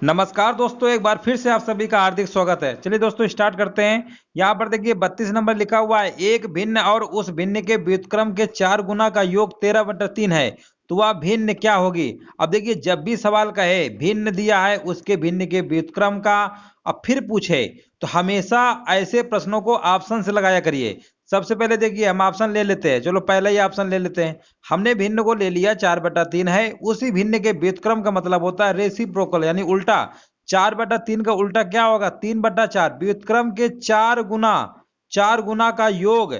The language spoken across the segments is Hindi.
नमस्कार दोस्तों, एक बार फिर से आप सभी का हार्दिक स्वागत है। चलिए दोस्तों स्टार्ट करते हैं। यहाँ पर देखिए 32 नंबर लिखा हुआ है, एक भिन्न और उस भिन्न के व्युत्क्रम के 4 गुना का योग 13/3 है, तो वह भिन्न क्या होगी। अब देखिए जब भी सवाल कहे भिन्न दिया है उसके भिन्न के व्युत्क्रम का, अब फिर पूछे तो हमेशा ऐसे प्रश्नों को ऑप्शन से लगाया करिए। सबसे पहले देखिए हम ऑप्शन ले लेते हैं। चलो पहले ही ऑप्शन ले लेते हैं। हमने भिन्न को ले लिया 4/3 है, उसी भिन्न के व्युत्क्रम का मतलब होता है रेसिप्रोकल यानी उल्टा। 4/3 का उल्टा क्या होगा, 3/4। व्युत्क्रम के 4 गुना का योग।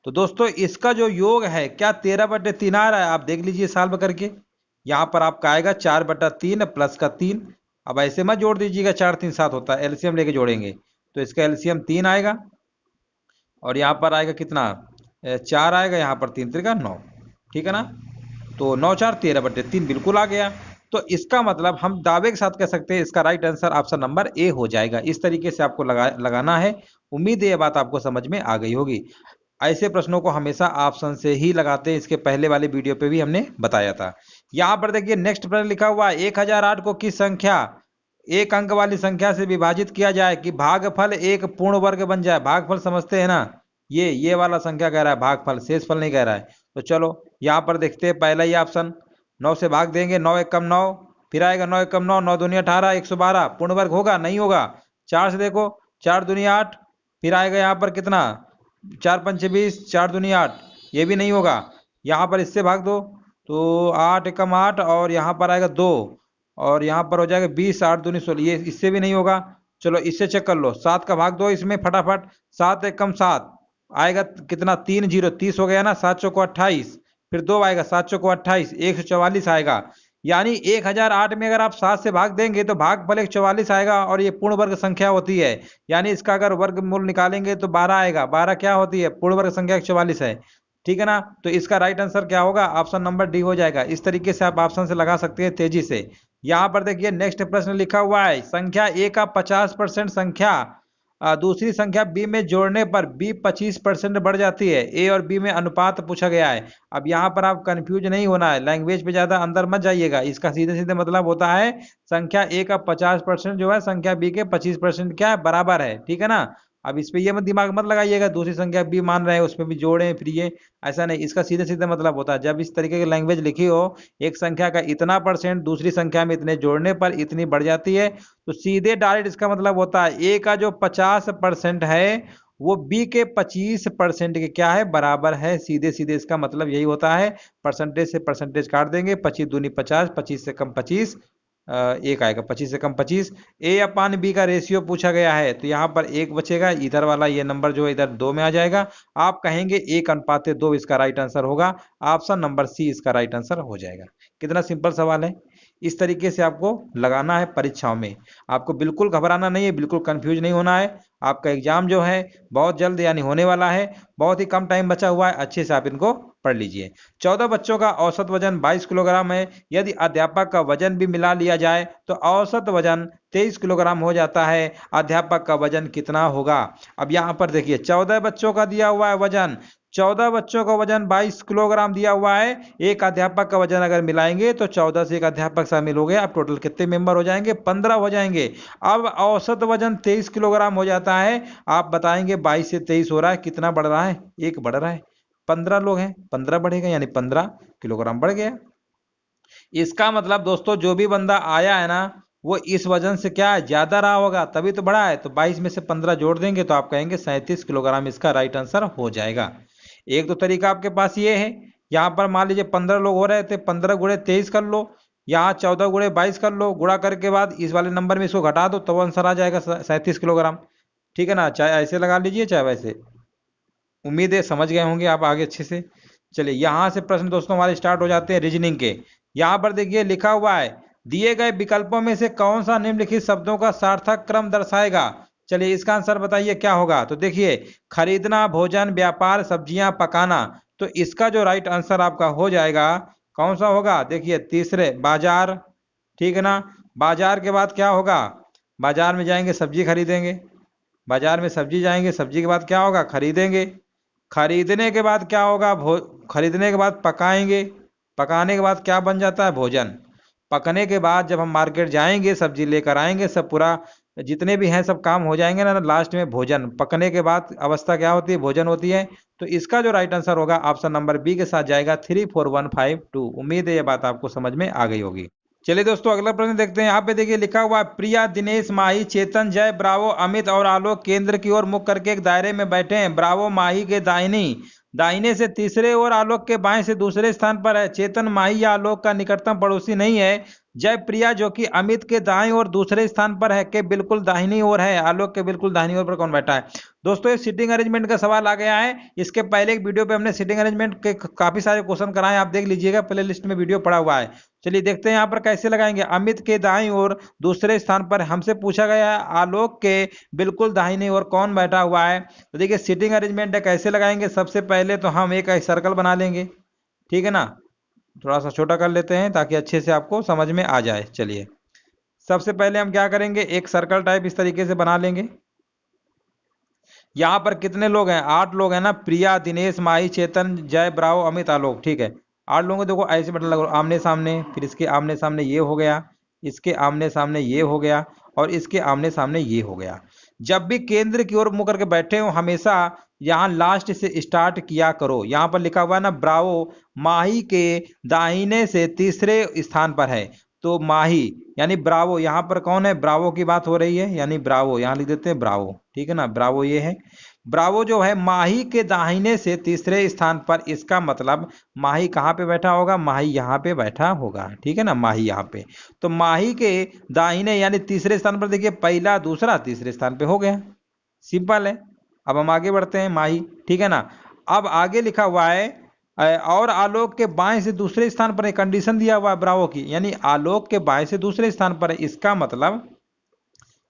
तो दोस्तों इसका जो योग है क्या 13/3 आ रहा है, आप देख लीजिए सॉल्व करके। यहां पर आपका आएगा 4/3 प्लस का 3। अब ऐसे मत जोड़ दीजिएगा, 4 3 7 होता है, एलसीएम लेके जोड़ेंगे तो इसका एलसीएम 3 आएगा और यहाँ पर आएगा कितना 4 आएगा, यहाँ पर 3 3 9, ठीक है ना। तो 9 4 13/3 बिल्कुल आ गया। तो इसका मतलब हम दावे के साथ कह सकते हैं इसका right answer option number A हो जाएगा। इस तरीके से आपको लगाना है। उम्मीद है ये बात आपको समझ में आ गई होगी। ऐसे प्रश्नों को हमेशा ऑप्शन से ही लगाते हैं, इसके पहले वाले वीडियो पे भी हमने बताया था। यहाँ पर देखिए नेक्स्ट प्रश्न लिखा हुआ है, 1008 को किस संख्या एक अंक वाली संख्या से विभाजित किया जाए कि भागफल एक पूर्ण वर्ग बन जाए। भागफल समझते हैं ना, ये वाला संख्या कह रहा है भागफल, शेषफल नहीं कह रहा है। तो चलो यहाँ पर देखते हैं पहला ही ऑप्शन, 9 से भाग देंगे, 9 1 9, फिर आएगा 9 1 9, 9 दूनी 18, 112। पूर्ण वर्ग होगा नहीं होगा। 4 से देखो, 4 दूनी 8, फिर आएगा यहाँ पर कितना 4 5 20, 4 दूनी 8, ये भी नहीं होगा। यहाँ पर इससे भाग दो तो 8 एकम 8 और यहाँ पर आएगा 2 और यहाँ पर हो जाएगा 20, 8 दूनी 16, ये इससे भी नहीं होगा। चलो इससे चेक कर लो, 7 का भाग दो इसमें फटाफट, 7 एकम 7 आएगा कितना 3 0 30 हो गया ना, 7 चौको 28, फिर 2 आएगा 7 चौको 28, 144 आएगा। यानी 1008 में अगर आप 7 से भाग देंगे तो भागफल 144 आएगा और ये पूर्ण वर्ग संख्या होती है। यानी इसका अगर वर्गमूल निकालेंगे तो 12 आएगा। 12 क्या होती है, पूर्ण वर्ग संख्या 144 है, ठीक है ना। तो इसका राइट आंसर क्या होगा, ऑप्शन नंबर डी हो जाएगा। इस तरीके से आप ऑप्शन से लगा सकते हैं तेजी से। यहाँ पर देखिए नेक्स्ट प्रश्न लिखा हुआ है, संख्या ए का 50% संख्या दूसरी संख्या बी में जोड़ने पर बी 25% बढ़ जाती है। ए और बी में अनुपात पूछा गया है। अब यहाँ पर आप कंफ्यूज नहीं होना है, लैंग्वेज पे ज्यादा अंदर मत जाइएगा। इसका सीधे सीधे मतलब होता है संख्या ए का 50% जो है संख्या बी के 25% क्या है, बराबर है, ठीक है ना। अब इस पे ये मत दिमाग मत लगाइएगा दूसरी संख्या बी मान रहे हैं उसमें भी जोड़ें फिर ये, ऐसा नहीं। इसका सीधे सीधे मतलब होता है जब इस तरीके की लैंग्वेज लिखी हो, एक संख्या का इतना परसेंट दूसरी संख्या में इतने जोड़ने पर इतनी बढ़ जाती है, तो सीधे डायरेक्ट इसका मतलब होता है ए का जो 50% है वो बी के 25% के क्या है, बराबर है। सीधे सीधे इसका मतलब यही होता है। परसेंटेज से परसेंटेज काट देंगे, 25 दूनी 50, 25 से कम 25, एक आएगा 25 से कम 25। ए अपान बी का रेशियो पूछा गया है तो यहाँ पर एक बचेगा, इधर वाला ये नंबर जो है इधर 2 में आ जाएगा। आप कहेंगे 1:2 इसका राइट आंसर होगा। ऑप्शन नंबर सी इसका राइट आंसर हो जाएगा। कितना सिंपल सवाल है। इस तरीके से आपको लगाना है परीक्षाओं में। आपको बिल्कुल घबराना नहीं है, बिल्कुल कंफ्यूज नहीं होना है। आपका एग्जाम जो है बहुत जल्द यानी होने वाला है, बहुत ही कम टाइम बचा हुआ है, अच्छे से आप इनको पढ़ लीजिए। 14 बच्चों का औसत वजन 22 किलोग्राम है। यदि अध्यापक का वजन भी मिला लिया जाए तो औसत वजन 23 किलोग्राम हो जाता है। अध्यापक का वजन कितना होगा। अब यहाँ पर देखिए 14 बच्चों का दिया हुआ है वजन, 14 बच्चों का वजन 22 किलोग्राम दिया हुआ है। एक अध्यापक का वजन अगर मिलाएंगे तो 14 से एक अध्यापक शामिल हो गए। अब टोटल कितने मेंबर हो जाएंगे, 15 हो जाएंगे। अब औसत वजन 23 किलोग्राम हो जाता है। आप बताएंगे 22 से 23 हो रहा है, कितना बढ़ रहा है, एक बढ़ रहा है। 15 लोग हैं, 15 बढ़ेगा यानी 15 किलोग्राम बढ़ गया। इसका मतलब दोस्तों जो भी बंदा आया है ना वो इस वजन से क्या है, ज्यादा रहा होगा तभी तो बढ़ा है। तो 22 में से 15 जोड़ देंगे तो आप कहेंगे 37 किलोग्राम इसका राइट आंसर हो जाएगा। एक तो तरीका आपके पास ये है, यहाँ पर मान लीजिए 15 लोग हो रहे थे, 15 गुणे 23 कर लो, यहाँ 14 गुणे 22 कर लो, गुणा करके बाद इस वाले नंबर में इसको घटा दो तो आंसर आ जाएगा 37 किलोग्राम, ठीक है ना। चाहे ऐसे लगा लीजिए चाहे वैसे। उम्मीद है समझ गए होंगे आप आगे अच्छे से। चलिए यहाँ से प्रश्न दोस्तों हमारे स्टार्ट हो जाते हैं रीजनिंग के। यहाँ पर देखिए लिखा हुआ है, दिए गए विकल्पों में से कौन सा निम्नलिखित शब्दों का सार्थक क्रम दर्शाएगा। चलिए इसका आंसर बताइए क्या होगा। तो देखिए खरीदना, भोजन, व्यापार, सब्जियां पकाना, तो इसका जो राइट आंसर आपका हो जाएगा कौन सा होगा, देखिए तीसरे बाजार, ठीक है ना। बाजार के बाद क्या होगा, बाजार में जाएंगे सब्जी खरीदेंगे, बाजार में सब्जी जाएंगे, सब्जी के बाद क्या होगा, खरीदेंगे, खरीदने के बाद क्या होगा, खरीदने के बाद पकाएंगे, पकाने के बाद क्या बन जाता है, भोजन, पकने के बाद जब हम मार्केट जाएंगे, सब्जी लेकर आएंगे, सब पूरा जितने भी हैं सब काम हो जाएंगे ना, लास्ट में भोजन, पकने के बाद अवस्था क्या होती है, भोजन होती है। तो इसका जो राइट आंसर होगा ऑप्शन नंबर बी के साथ जाएगा 34152। उम्मीद है ये बात आपको समझ में आ गई होगी। चलिए दोस्तों अगला प्रश्न देखते हैं। यहाँ पे देखिए लिखा हुआ है, प्रिया, दिनेश, माही, चेतन, जय, ब्रावो, अमित और आलोक केंद्र की ओर मुख करके एक दायरे में बैठे हैं। ब्रावो माही के दाहिने से तीसरे और आलोक के बाएं से दूसरे स्थान पर है। चेतन माही या आलोक का निकटतम पड़ोसी नहीं है। जय प्रिया जो कि अमित के दाएं और दूसरे स्थान पर है के बिल्कुल दाहिनी ओर है। आलोक के बिल्कुल दाहिनी ओर पर कौन बैठा है? दोस्तों ये सीटिंग अरेंजमेंट का सवाल आ गया है। इसके पहले एक वीडियो पे हमने सीटिंग अरेंजमेंट के काफी सारे क्वेश्चन कराए, आप देख लीजिएगा, प्ले लिस्ट में वीडियो पड़ा हुआ है। चलिए देखते हैं यहाँ पर कैसे लगाएंगे। अमित के दाईं ओर दूसरे स्थान पर हमसे पूछा गया है आलोक के बिल्कुल दाहिनी ओर कौन बैठा हुआ है। तो देखिए सीटिंग अरेंजमेंट कैसे लगाएंगे। सबसे पहले तो हम एक सर्कल बना लेंगे, ठीक है ना, थोड़ा सा छोटा कर लेते हैं ताकि अच्छे से आपको समझ में आ जाए। चलिए सबसे पहले हम क्या करेंगे, एक सर्कल टाइप इस तरीके से बना लेंगे। यहाँ पर कितने लोग हैं? 8 लोग हैं ना, प्रिया, दिनेश, माही, चेतन, जय, ब्रावो, अमित, आलोक, ठीक है। 8 लोगों को देखो ऐसे बटन लगा, आमने सामने, फिर इसके आमने सामने ये हो गया, इसके आमने सामने ये हो गया, और इसके आमने सामने ये हो गया। जब भी केंद्र की ओर मुंह करके बैठे हो हमेशा यहाँ लास्ट से स्टार्ट किया करो। यहाँ पर लिखा हुआ है ना, ब्रावो माही के दाहिने से तीसरे स्थान पर है, तो माही यानी ब्रावो, यहाँ पर कौन है? ब्रावो की बात हो रही है, यानी ब्रावो यहाँ लिख देते हैं ब्रावो, ठीक है ना। ब्रावो ये है, ब्रावो जो है माही के दाहिने से तीसरे स्थान पर, इसका मतलब माही कहाँ पे बैठा होगा? माही यहाँ पे बैठा होगा, ठीक है ना, माही यहाँ पे। तो माही के दाहिने यानी तीसरे स्थान पर देखिए, पहला दूसरा तीसरे स्थान पे हो गया, सिंपल है। अब हम आगे बढ़ते हैं, माही, ठीक है ना। अब आगे लिखा हुआ है और आलोक के बाएं से दूसरे स्थान पर, एक कंडीशन दिया हुआ है ब्रावो की, यानी आलोक के बाएं से दूसरे स्थान पर है, इसका मतलब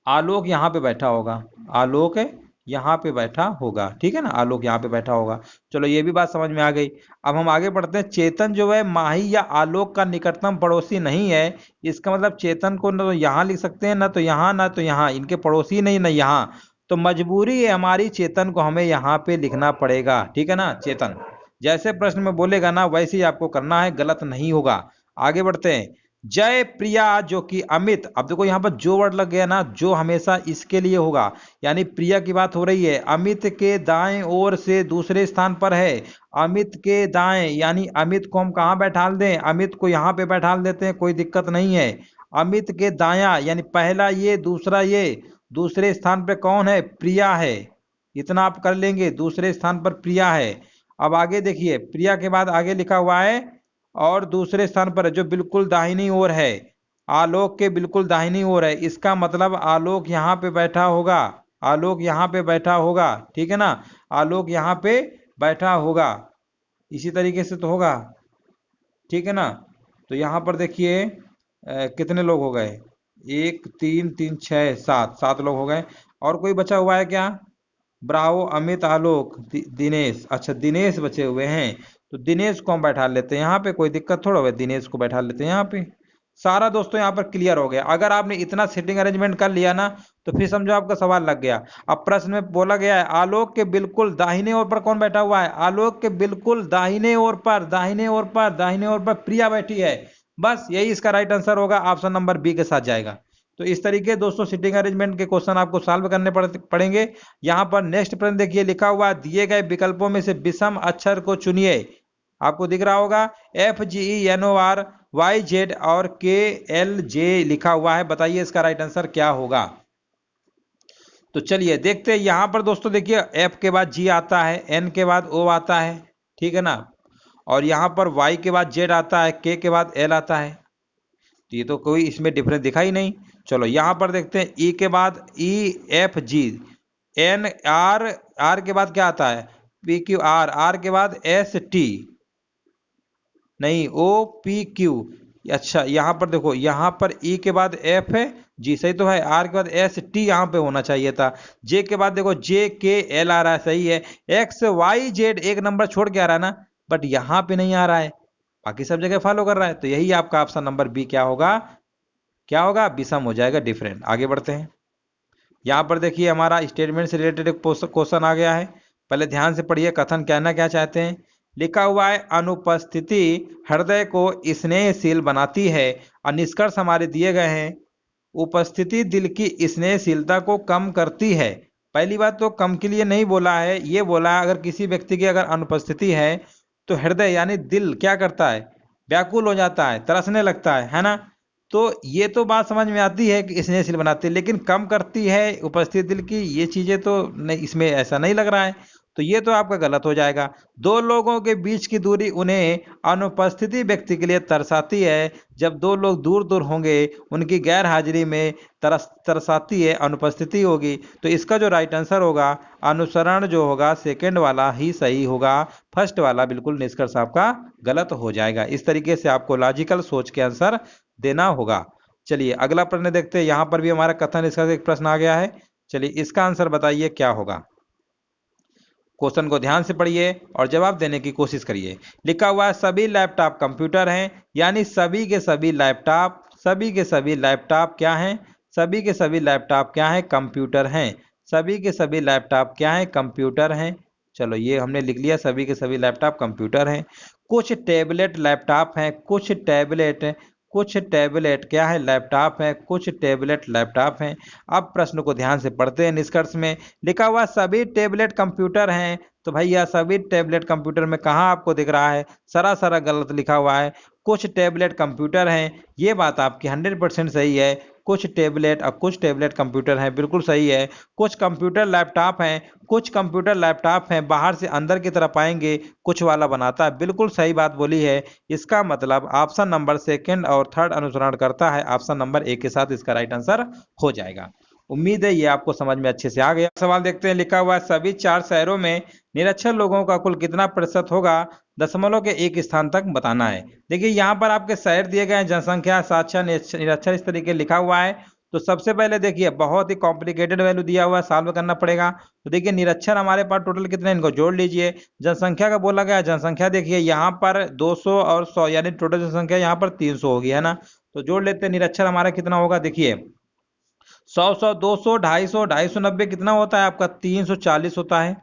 आलोक यहाँ पे बैठा होगा, आलोक यहाँ पे बैठा होगा, ठीक है ना, आलोक यहाँ पे बैठा होगा। चलो ये भी बात समझ में आ गई। अब हम आगे बढ़ते हैं। चेतन जो है माही या आलोक का निकटतम पड़ोसी नहीं है, इसका मतलब चेतन को ना तो यहाँ लिख सकते हैं, ना तो यहाँ, ना तो यहाँ, इनके पड़ोसी नहीं, ना यहाँ। तो मजबूरी है हमारी, चेतन को हमें यहाँ पे लिखना पड़ेगा, ठीक है ना। चेतन जैसे प्रश्न में बोलेगा ना वैसे ही आपको करना है, गलत नहीं होगा। आगे बढ़ते हैं। जय प्रिया जो कि अमित, अब देखो यहाँ पर जो वर्ड लग गया ना, जो हमेशा इसके लिए होगा, यानी प्रिया की बात हो रही है। अमित के दाएं ओर से दूसरे स्थान पर है। अमित के दाएं यानी अमित को हम कहाँ बैठा दें? अमित को यहाँ पे बैठा देते हैं, कोई दिक्कत नहीं है। अमित के दाया यानी पहला ये, दूसरा ये, दूसरे स्थान पे कौन है? प्रिया है, इतना आप कर लेंगे, दूसरे स्थान पर प्रिया है। अब आगे देखिए, प्रिया के बाद आगे लिखा हुआ है और दूसरे स्थान पर जो बिल्कुल दाहिनी ओर है, आलोक के बिल्कुल दाहिनी ओर है, इसका मतलब आलोक यहाँ पे बैठा होगा, आलोक यहाँ पे बैठा होगा, ठीक है ना, आलोक यहाँ पे बैठा होगा, इसी तरीके से तो होगा, ठीक है ना। तो यहाँ पर देखिए कितने लोग हो गए? 1 3 3 6 7, 7 लोग हो गए। और कोई बचा हुआ है क्या? ब्रावो, अमित, आलोक, दिनेश, अच्छा दिनेश बचे हुए हैं, तो दिनेश को हम बैठा लेते हैं यहाँ पे, कोई दिक्कत थोड़ा है, दिनेश को बैठा लेते हैं यहाँ पे। सारा दोस्तों यहाँ पर क्लियर हो गया। अगर आपने इतना सेटिंग अरेंजमेंट कर लिया ना तो फिर समझो आपका सवाल लग गया। अब प्रश्न में बोला गया है आलोक के बिल्कुल दाहिने ओर पर कौन बैठा हुआ है? आलोक के बिल्कुल दाहिने ओर पर, दाहिने ओर पर, दाहिने ओर पर प्रिया बैठी है। बस यही इसका राइट आंसर होगा, ऑप्शन नंबर बी के साथ जाएगा। तो इस तरीके दोस्तों सीटिंग अरेंजमेंट के क्वेश्चन आपको सॉल्व करने पड़ेंगे। यहाँ पर नेक्स्ट प्रश्न देखिए, लिखा हुआ दिए गए विकल्पों में से विषम अक्षर को चुनिए। आपको दिख रहा होगा FGENORYZ और KLJ लिखा हुआ है, बताइए इसका राइट आंसर क्या होगा। तो चलिए देखते हैं। यहाँ पर दोस्तों देखिए F के बाद G आता है, N के बाद O आता है, ठीक है ना, और यहाँ पर Y के बाद Z आता है, K के बाद L आता है, तो ये तो कोई इसमें डिफरेंस दिखा ही नहीं। चलो यहाँ पर देखते हैं E के बाद EFG, N R, R के बाद क्या आता है? PQR, R के बाद ST, नहीं OPQ, अच्छा यहाँ पर देखो, यहाँ पर E के बाद F है, जी सही तो है, R के बाद ST यहाँ पे होना चाहिए था, J के बाद देखो JKL आ रहा है, सही है, XYZ एक नंबर छोड़ के आ रहा है ना, बट यहाँ पे नहीं आ रहा है, बाकी सब जगह फॉलो कर रहा है, तो यही आपका ऑप्शन नंबर बी क्या होगा? क्या होगा? विषम हो जाएगा, डिफरेंट। आगे बढ़ते हैं। यहाँ पर देखिए हमारा स्टेटमेंट से रिलेटेड एक क्वेश्चन आ गया है, पहले ध्यान से पढ़िए, कथन कहना क्या चाहते हैं। लिखा हुआ है अनुपस्थिति हृदय को स्नेहशील बनाती है। और निष्कर्ष हमारे दिए गए हैं, उपस्थिति दिल की स्नेहशीलता को कम करती है। पहली बात तो कम के लिए नहीं बोला है, ये बोला है अगर किसी व्यक्ति की अगर अनुपस्थिति है तो हृदय यानी दिल क्या करता है, व्याकुल हो जाता है, तरसने लगता है ना। तो ये तो बात समझ में आती है कि स्नेहशील बनाती है, लेकिन कम करती है उपस्थिति दिल की, ये चीजें तो नहीं, इसमें ऐसा नहीं लग रहा है, तो ये तो आपका गलत हो जाएगा। दो लोगों के बीच की दूरी उन्हें अनुपस्थिति व्यक्ति के लिए तरसाती है। जब दो लोग दूर दूर होंगे उनकी गैर हाजिरी में तरसाती है, अनुपस्थिति होगी। तो इसका जो राइट आंसर होगा अनुसरण जो होगा सेकंड वाला ही सही होगा, फर्स्ट वाला बिल्कुल निष्कर्ष आपका गलत हो जाएगा। इस तरीके से आपको लॉजिकल सोच के आंसर देना होगा। चलिए अगला प्रश्न देखते हैं। यहाँ पर भी हमारा कथन इसका एक प्रश्न आ गया है। चलिए इसका आंसर बताइए क्या होगा। क्वेश्चन को ध्यान से पढ़िए और जवाब देने की कोशिश करिए। लिखा हुआ है सभी लैपटॉप कंप्यूटर हैं, यानी सभी के सभी लैपटॉप क्या हैं, सभी के सभी लैपटॉप क्या हैं, कंप्यूटर हैं। सभी के सभी लैपटॉप क्या हैं, कंप्यूटर हैं। चलो ये हमने लिख लिया, सभी के सभी लैपटॉप कंप्यूटर हैं। कुछ टैबलेट लैपटॉप हैं, कुछ टैबलेट क्या है, लैपटॉप है, कुछ टैबलेट लैपटॉप हैं। अब प्रश्न को ध्यान से पढ़ते हैं। निष्कर्ष में लिखा हुआ सभी टैबलेट कंप्यूटर हैं, तो भैया सभी टैबलेट कंप्यूटर में कहाँ आपको दिख रहा है, सरासर गलत लिखा हुआ है। कुछ टैबलेट कंप्यूटर हैं, ये बात आपकी 100% सही है। कुछ टैबलेट और कुछ टैबलेट कंप्यूटर हैं, बिल्कुल सही है। कुछ कंप्यूटर लैपटॉप हैं, कुछ कंप्यूटर लैपटॉप हैं, बाहर से अंदर की तरफ आएंगे कुछ वाला बनाता है, बिल्कुल सही बात बोली है। इसका मतलब ऑप्शन नंबर सेकंड और थर्ड अनुसरण करता है, ऑप्शन नंबर ए के साथ इसका राइट आंसर हो जाएगा। उम्मीद है ये आपको समझ में अच्छे से आ गया। सवाल देखते हैं। लिखा हुआ है सभी 4 शहरों में निरक्षर लोगों का कुल कितना प्रतिशत होगा, दशमलव के एक स्थान तक बताना है। देखिए यहाँ पर आपके शहर दिए गए हैं, जनसंख्या, साक्षर, निरक्षर, इस तरीके लिखा हुआ है। तो सबसे पहले देखिए बहुत ही कॉम्प्लिकेटेड वैल्यू दिया हुआ है, सॉल्व करना पड़ेगा। तो देखिए निरक्षर हमारे पास टोटल कितने, इनको जोड़ लीजिए। जनसंख्या का बोला गया, जनसंख्या देखिए यहाँ पर 200 और 100 यानी टोटल जनसंख्या यहाँ पर 300 होगी, है ना। तो जोड़ लेते हैं, निरक्षर हमारा कितना होगा, देखिए 100 200 250 290 कितना होता है आपका, 340 होता है,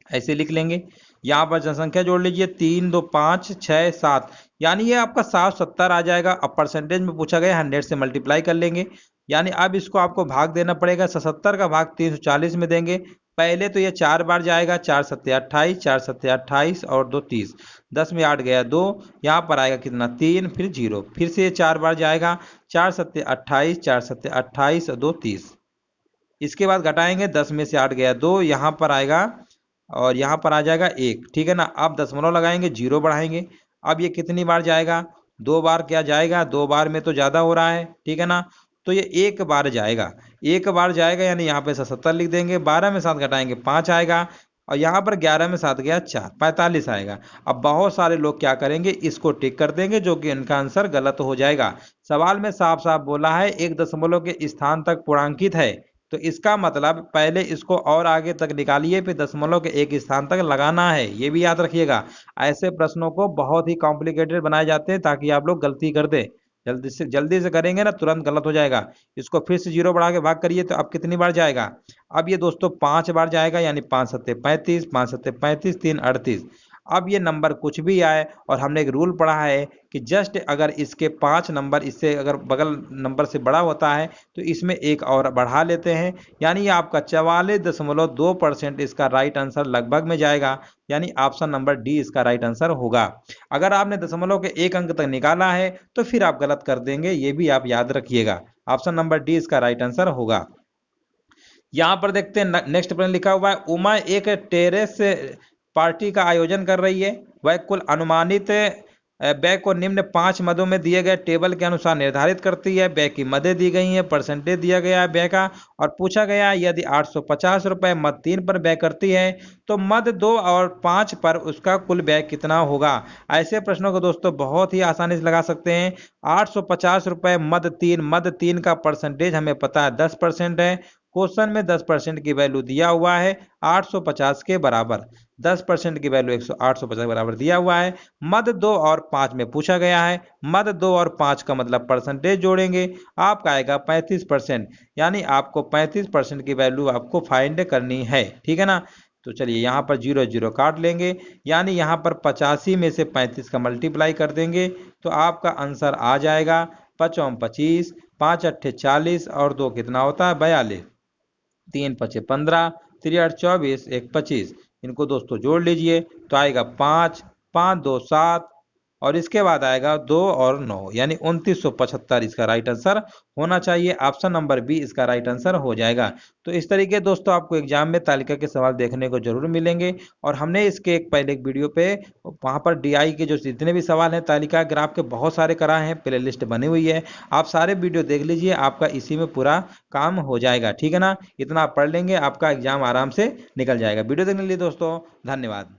ऐसे लिख लेंगे। यहाँ पर जनसंख्या जोड़ लीजिए, 3 2 5 6 7, यानी ये आपका 770 आ जाएगा। अब परसेंटेज में पूछा गया 100 से मल्टीप्लाई कर लेंगे, यानी अब इसको आपको भाग देना पड़ेगा। 77 का भाग 340 में देंगे। पहले तो ये 4 बार जाएगा, 4 सत्ते 28, 4 सत्ते 28 और 2 30, 10 में 8 गया 2, यहाँ पर आएगा कितना 3, फिर 0, फिर से ये 4 बार जाएगा, 4 सत्ते 28, 4 सत्ते 28 और 2 30। इसके बाद घटाएंगे, 10 में से 8 गया 2, यहाँ पर आएगा और यहाँ पर आ जाएगा 1, ठीक है ना। अब दशमलव लगाएंगे, 0 बढ़ाएंगे। अब ये कितनी बार जाएगा, 2 बार क्या जाएगा, 2 बार में तो ज़्यादा हो रहा है, ठीक है ना। तो ये 1 बार जाएगा, 1 बार जाएगा, यानी यहाँ पे 77 लिख देंगे। 12 में 7 घटाएंगे 5 आएगा, और यहाँ पर 11 में 7 गया 4, 45 आएगा। अब बहुत सारे लोग क्या करेंगे, इसको टिक कर देंगे, जो कि इनका आंसर गलत हो जाएगा। सवाल में साफ साफ बोला है एक दशमलव के स्थान तक पूर्णांकित है, तो इसका मतलब पहले इसको और आगे तक निकालिए, फिर दशमलव के एक स्थान तक लगाना है, ये भी याद रखिएगा। ऐसे प्रश्नों को बहुत ही कॉम्प्लिकेटेड बनाए जाते हैं ताकि आप लोग गलती कर दे, जल्दी से करेंगे ना तुरंत गलत हो जाएगा। इसको फिर से 0 बढ़ा के भाग करिए, तो अब कितनी बार जाएगा, अब ये दोस्तों 5 बार जाएगा, यानी 5 सत्ते 35, 5 सत्ते 35, 3 38। अब ये नंबर कुछ भी आए, और हमने एक रूल पढ़ा है कि जस्ट अगर इसके 5 नंबर इससे अगर बगल नंबर से बड़ा होता है तो इसमें एक और बढ़ा लेते हैं, यानी आपका 44.2% इसका राइट आंसर लगभग में जाएगा, यानी ऑप्शन नंबर डी इसका राइट आंसर होगा। अगर आपने दशमलव के एक अंक तक निकाला है तो फिर आप गलत कर देंगे, ये भी आप याद रखिएगा। ऑप्शन नंबर डी इसका राइट आंसर होगा। यहाँ पर देखते हैं नेक्स्ट प्रश्न लिखा हुआ है उमा एक टेरेस पार्टी का आयोजन कर रही है। वह कुल अनुमानित व्यय को निम्न 5 मदों में दिए गए टेबल के अनुसार निर्धारित करती है। व्यय की मदें दी गई हैं, परसेंटेज दिया गया है व्यय का, और पूछा गया है यदि 850 रुपये मद 3 पर व्यय करती है तो मद 2 और 5 पर उसका कुल व्यय कितना होगा। ऐसे प्रश्नों को दोस्तों बहुत ही आसानी से लगा सकते हैं। 850 रुपये मद 3 का परसेंटेज हमें पता है 10% है। क्वेश्चन में 10% की वैल्यू दिया हुआ है 850 के बराबर, 10% की वैल्यू 850 के बराबर दिया हुआ है। मद 2 और 5 में पूछा गया है, मद 2 और 5 का मतलब परसेंटेज जोड़ेंगे, आपका आएगा 35%, यानी आपको 35% की वैल्यू आपको फाइंड करनी है, ठीक है ना। तो चलिए यहाँ पर 0 0 काट लेंगे, यानी यहाँ पर 85 में से 35 का मल्टीप्लाई कर देंगे तो आपका आंसर आ जाएगा 5 और 25, 5 अट्ठे 40 और 2 कितना होता है 42, 3 पचे 15, 3 8 24, 1 25। इनको दोस्तों जोड़ लीजिए तो आएगा 5, 5 2 7 और इसके बाद आएगा 2 और 9, यानी 2975 इसका राइट आंसर होना चाहिए। ऑप्शन नंबर बी इसका राइट आंसर हो जाएगा। तो इस तरीके दोस्तों आपको एग्जाम में तालिका के सवाल देखने को जरूर मिलेंगे और हमने इसके पहले एक वीडियो पे वहां पर डीआई के जो जितने भी सवाल हैं तालिका ग्राफ के बहुत सारे कराए हैं, प्ले लिस्ट बनी हुई है, आप सारे वीडियो देख लीजिए, आपका इसी में पूरा काम हो जाएगा। ठीक है ना, इतना आप पढ़ लेंगे आपका एग्जाम आराम से निकल जाएगा। वीडियो देखने के लिए दोस्तों धन्यवाद।